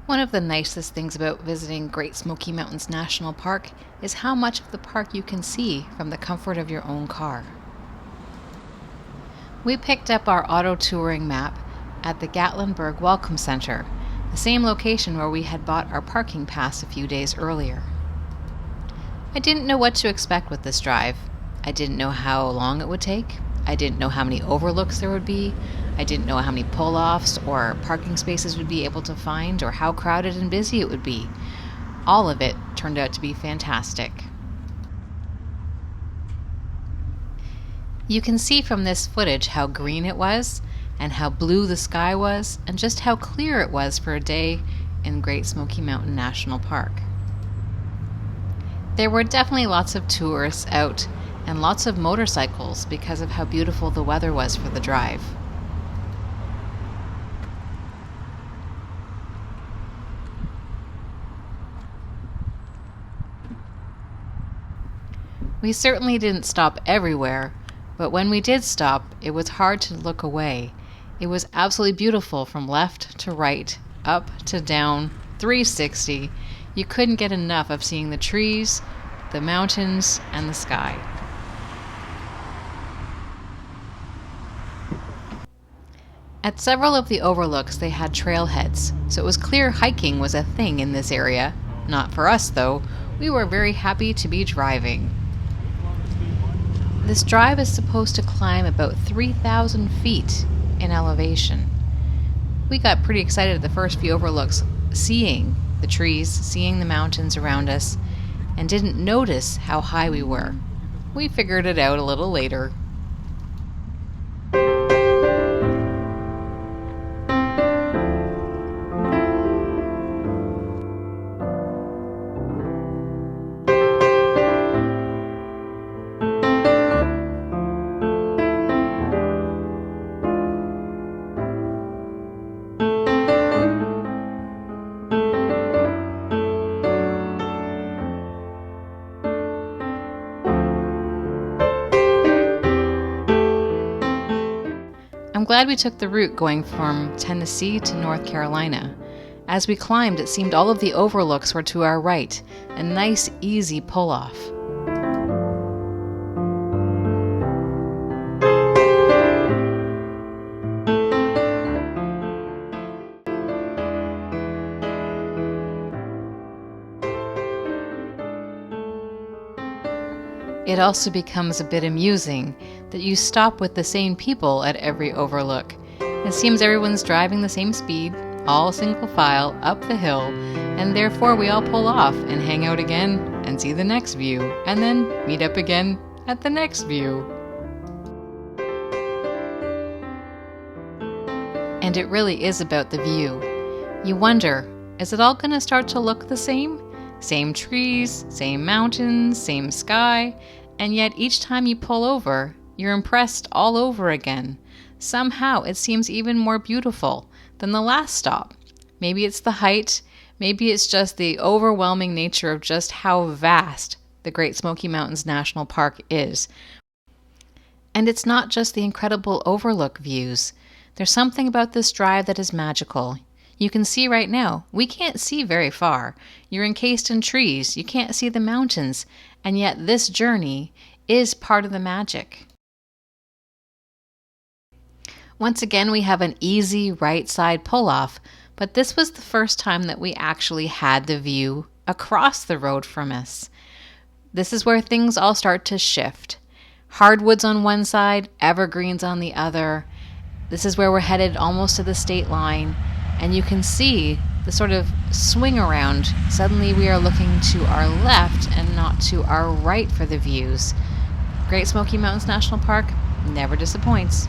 One of the nicest things about visiting Great Smoky Mountains National Park is how much of the park you can see from the comfort of your own car. We picked up our auto touring map at the Gatlinburg Welcome Center, the same location where we had bought our parking pass a few days earlier. I didn't know what to expect with this drive. I didn't know how long it would take. I didn't know how many overlooks there would be. I didn't know how many pull-offs or parking spaces we'd be able to find or how crowded and busy it would be. All of it turned out to be fantastic. You can see from this footage how green it was and how blue the sky was and just how clear it was for a day in Great Smoky Mountain National Park. There were definitely lots of tourists out and lots of motorcycles because of how beautiful the weather was for the drive. We certainly didn't stop everywhere, but when we did stop, it was hard to look away. It was absolutely beautiful from left to right, up to down, 360. You couldn't get enough of seeing the trees, the mountains, and the sky. At several of the overlooks, they had trailheads, so it was clear hiking was a thing in this area. Not for us, though. We were very happy to be driving. This drive is supposed to climb about 3,000 feet in elevation. We got pretty excited at the first few overlooks, seeing the trees, seeing the mountains around us, and didn't notice how high we were. We figured it out a little later. I'm glad we took the route going from Tennessee to North Carolina. As we climbed, it seemed all of the overlooks were to our right, a nice, easy pull-off. It also becomes a bit amusing that you stop with the same people at every overlook. It seems everyone's driving the same speed, all single file, up the hill, and therefore we all pull off and hang out again and see the next view, and then meet up again at the next view. And it really is about the view. You wonder, is it all going to start to look the same? Same trees, same mountains, same sky, and yet each time you pull over, you're impressed all over again. Somehow it seems even more beautiful than the last stop. Maybe it's the height, maybe it's just the overwhelming nature of just how vast the Great Smoky Mountains National Park is. And it's not just the incredible overlook views. There's something about this drive that is magical. You can see right now, we can't see very far. You're encased in trees, you can't see the mountains, and yet this journey is part of the magic. Once again, we have an easy right side pull-off, but this was the first time that we actually had the view across the road from us. This is where things all start to shift. Hardwoods on one side, evergreens on the other. This is where we're headed almost to the state line. And you can see the sort of swing around. Suddenly we are looking to our left and not to our right for the views. Great Smoky Mountains National Park never disappoints.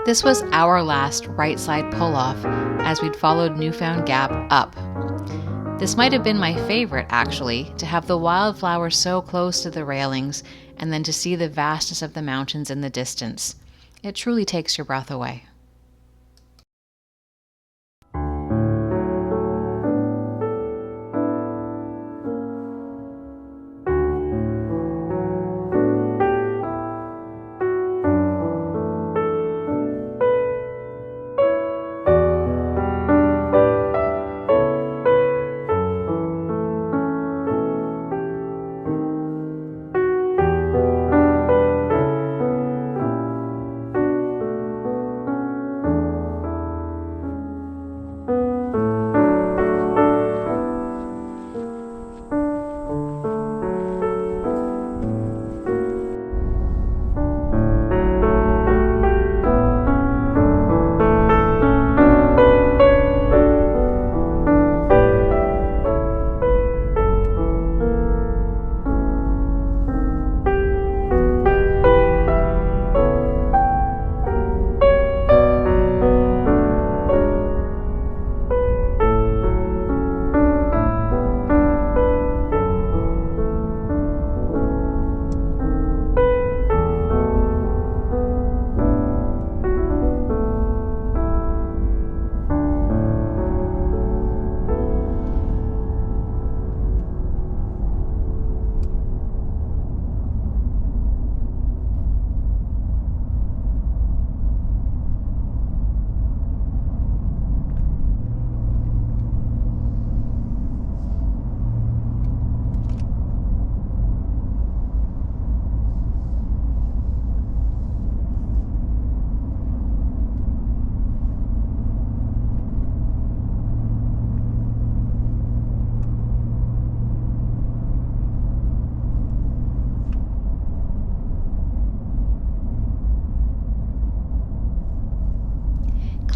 This was our last right side pull-off as we'd followed Newfound Gap up. This might have been my favorite, actually, to have the wildflowers so close to the railings and then to see the vastness of the mountains in the distance. It truly takes your breath away.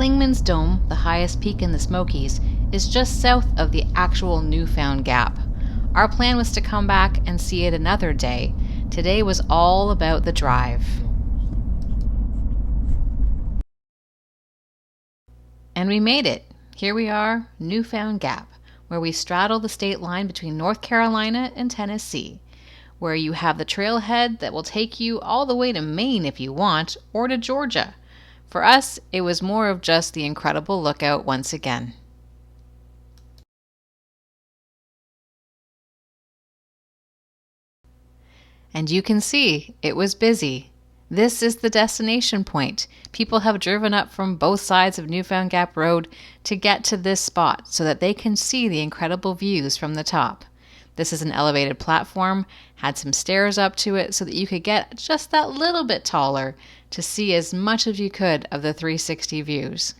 Clingmans Dome, the highest peak in the Smokies, is just south of the actual Newfound Gap. Our plan was to come back and see it another day. Today was all about the drive. And we made it. Here we are, Newfound Gap, where we straddle the state line between North Carolina and Tennessee, where you have the trailhead that will take you all the way to Maine if you want, or to Georgia. For us, it was more of just the incredible lookout once again. And you can see, it was busy. This is the destination point. People have driven up from both sides of Newfound Gap Road to get to this spot so that they can see the incredible views from the top. This is an elevated platform, had some stairs up to it so that you could get just that little bit taller to see as much as you could of the 360 views.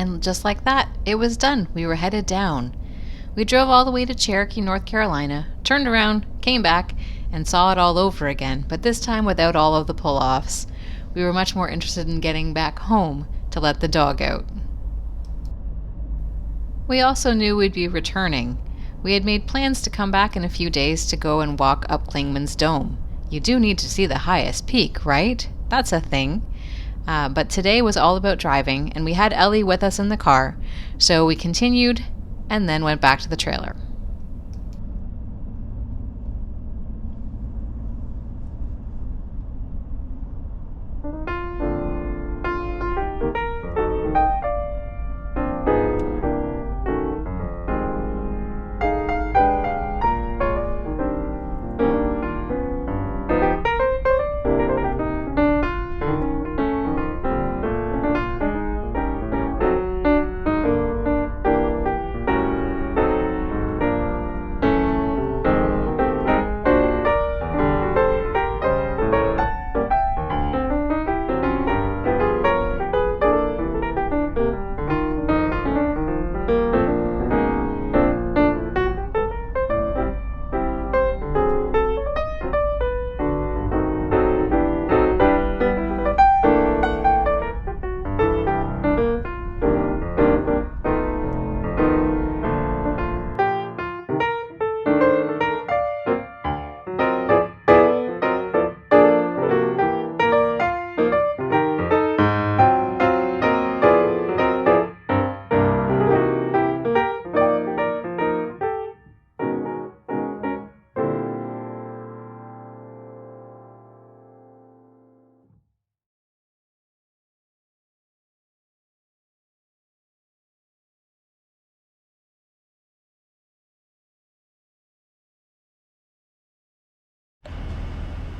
And just like that, it was done. We were headed down. We drove all the way to Cherokee, North Carolina, turned around, came back, and saw it all over again, but this time without all of the pull-offs. We were much more interested in getting back home to let the dog out. We also knew we'd be returning. We had made plans to come back in a few days to go and walk up Clingmans Dome. You do need to see the highest peak, right? That's a thing. But today was all about driving, and we had Ellie with us in the car, so we continued and then went back to the trailer.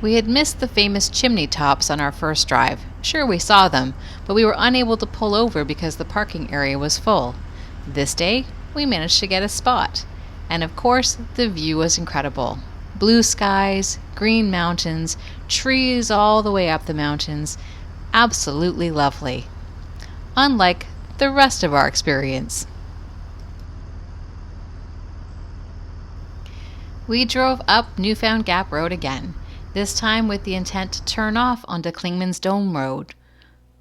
We had missed the famous chimney tops on our first drive. Sure, we saw them, but we were unable to pull over because the parking area was full. This day, we managed to get a spot. And of course, the view was incredible. Blue skies, green mountains, trees all the way up the mountains. Absolutely lovely. Unlike the rest of our experience. We drove up Newfound Gap Road again, this time with the intent to turn off onto Clingmans Dome Road.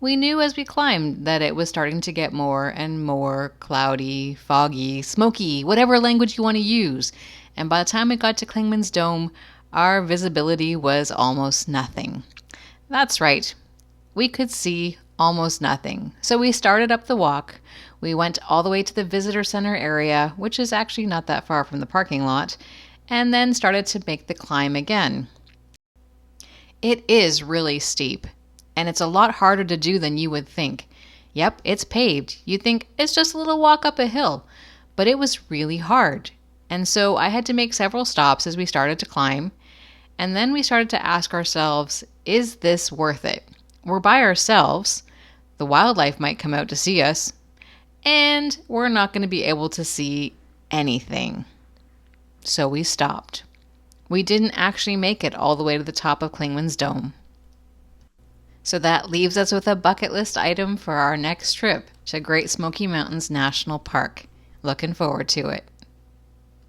We knew as we climbed that it was starting to get more and more cloudy, foggy, smoky, whatever language you want to use. And by the time we got to Clingmans Dome, our visibility was almost nothing. That's right. We could see almost nothing. So we started up the walk. We went all the way to the visitor center area, which is actually not that far from the parking lot, and then started to make the climb again. It is really steep, and it's a lot harder to do than you would think. Yep, it's paved. You'd think it's just a little walk up a hill, but it was really hard. And so I had to make several stops as we started to climb, and then we started to ask ourselves, is this worth it? We're by ourselves, the wildlife might come out to see us, and we're not going to be able to see anything. So we stopped. We didn't actually make it all the way to the top of Clingmans Dome. So that leaves us with a bucket list item for our next trip to Great Smoky Mountains National Park. Looking forward to it.